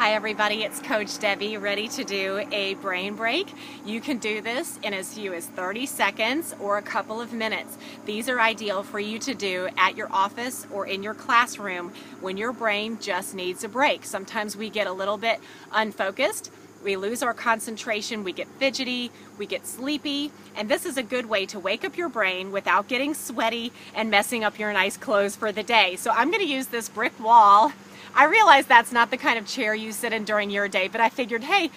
Hi everybody, it's Coach Debbie, ready to do a brain break. You can do this in as few as 30 seconds or a couple of minutes. These are ideal for you to do at your office or in your classroom when your brain just needs a break. Sometimes we get a little bit unfocused, we lose our concentration, we get fidgety, we get sleepy, and this is a good way to wake up your brain without getting sweaty and messing up your nice clothes for the day. So I'm going to use this brick wall. I realize that's not the kind of chair you sit in during your day, but I figured, hey,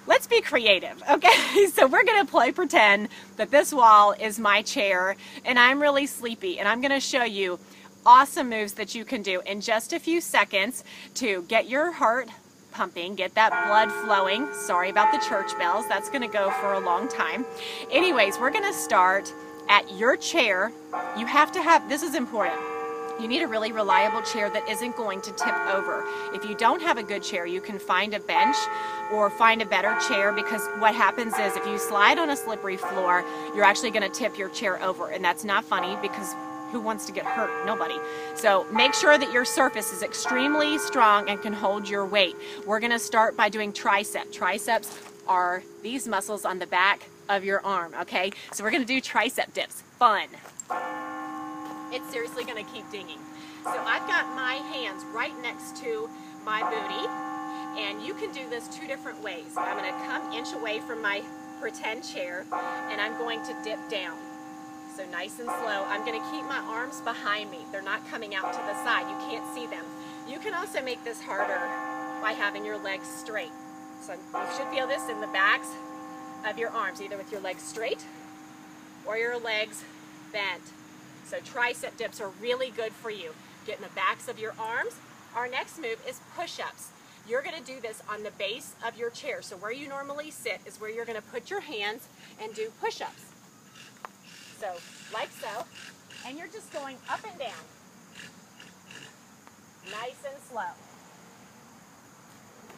let's be creative, okay? So we're gonna play pretend that this wall is my chair and I'm really sleepy, and I'm gonna show you awesome moves that you can do in just a few seconds to get your heart pumping, get that blood flowing. Sorry about the church bells, that's gonna go for a long time. Anyways, we're gonna start at your chair. You have to have, this is important, you need a really reliable chair that isn't going to tip over. If you don't have a good chair, you can find a bench or find a better chair, because what happens is if you slide on a slippery floor, you're actually going to tip your chair over, and that's not funny because who wants to get hurt? Nobody. So make sure that your surface is extremely strong and can hold your weight. We're going to start by doing tricep. Triceps are these muscles on the back of your arm, okay? So we're going to do tricep dips. Fun. It's seriously going to keep dinging. So I've got my hands right next to my booty, and you can do this two different ways. I'm going to come inch away from my pretend chair, and I'm going to dip down. So nice and slow. I'm going to keep my arms behind me. They're not coming out to the side. You can't see them. You can also make this harder by having your legs straight. So you should feel this in the backs of your arms, either with your legs straight or your legs bent. So tricep dips are really good for you. Get in the backs of your arms. Our next move is push-ups. You're going to do this on the base of your chair. So where you normally sit is where you're going to put your hands and do push-ups. So like so. And you're just going up and down. Nice and slow.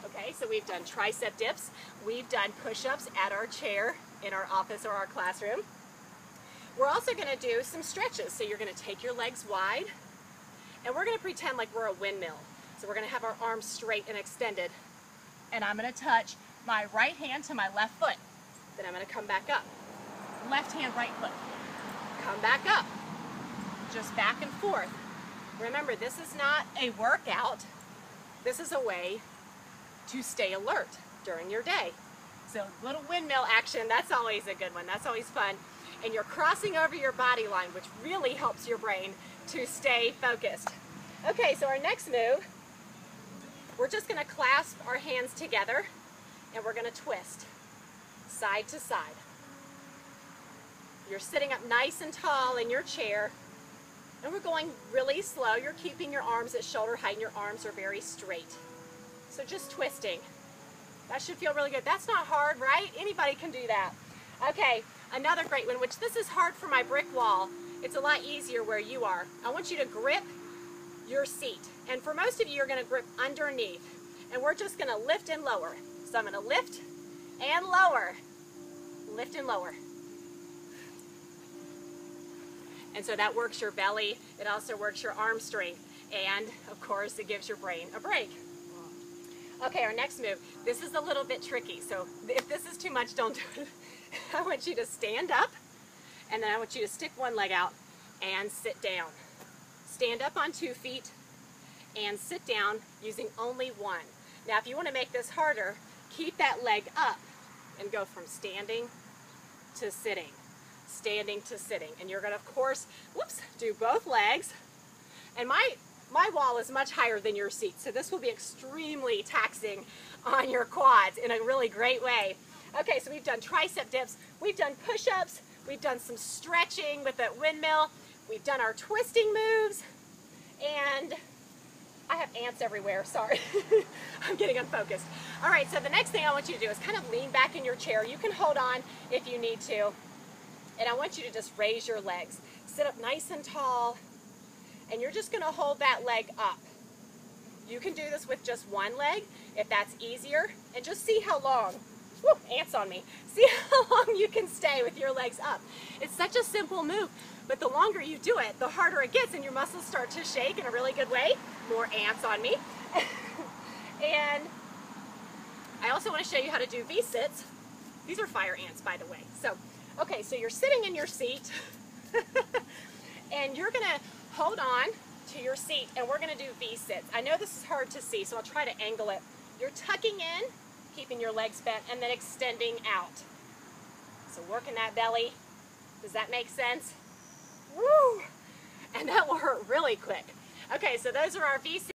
Okay, so we've done tricep dips. We've done push-ups at our chair in our office or our classroom. We're also going to do some stretches. So you're going to take your legs wide, and we're going to pretend like we're a windmill. So we're going to have our arms straight and extended, and I'm going to touch my right hand to my left foot. Then I'm going to come back up. Left hand, right foot. Come back up. Just back and forth. Remember, this is not a workout. This is a way to stay alert during your day. So little windmill action, that's always a good one. That's always fun. And you're crossing over your body line, which really helps your brain to stay focused. Okay, so our next move, we're just going to clasp our hands together, and we're going to twist side to side. You're sitting up nice and tall in your chair, and we're going really slow. You're keeping your arms at shoulder height, and your arms are very straight. So just twisting. That should feel really good. That's not hard, right? Anybody can do that. Okay. Another great one, which this is hard for my brick wall. It's a lot easier where you are. I want you to grip your seat. And for most of you, you're going to grip underneath. And we're just going to lift and lower. So I'm going to lift and lower. Lift and lower. And so that works your belly. It also works your arm strength. And, of course, it gives your brain a break. Okay, our next move. This is a little bit tricky. So if this is too much, don't do it. I want you to stand up, and then I want you to stick one leg out and sit down. Stand up on 2 feet and sit down using only one. Now, if you want to make this harder, keep that leg up and go from standing to sitting, and you're going to, of course, do both legs. And my wall is much higher than your seat, so this will be extremely taxing on your quads in a really great way. Okay, so we've done tricep dips, we've done push-ups, we've done some stretching with that windmill, we've done our twisting moves, and I have ants everywhere, sorry. I'm getting unfocused. All right, so the next thing I want you to do is kind of lean back in your chair. You can hold on if you need to, and I want you to just raise your legs. Sit up nice and tall, and you're just going to hold that leg up. You can do this with just one leg if that's easier, and just see how long. Woo, ants on me. See how long you can stay with your legs up. It's such a simple move, but the longer you do it, the harder it gets, and your muscles start to shake in a really good way. More ants on me. And also want to show you how to do V-sits. These are fire ants, by the way. So, okay, so you're sitting in your seat, and you're going to hold on to your seat, and we're going to do V-sits. I know this is hard to see, so I'll try to angle it. You're tucking in, keeping your legs bent, and then extending out. So working that belly. Does that make sense? Woo! And that will hurt really quick. Okay, so those are our V-sits.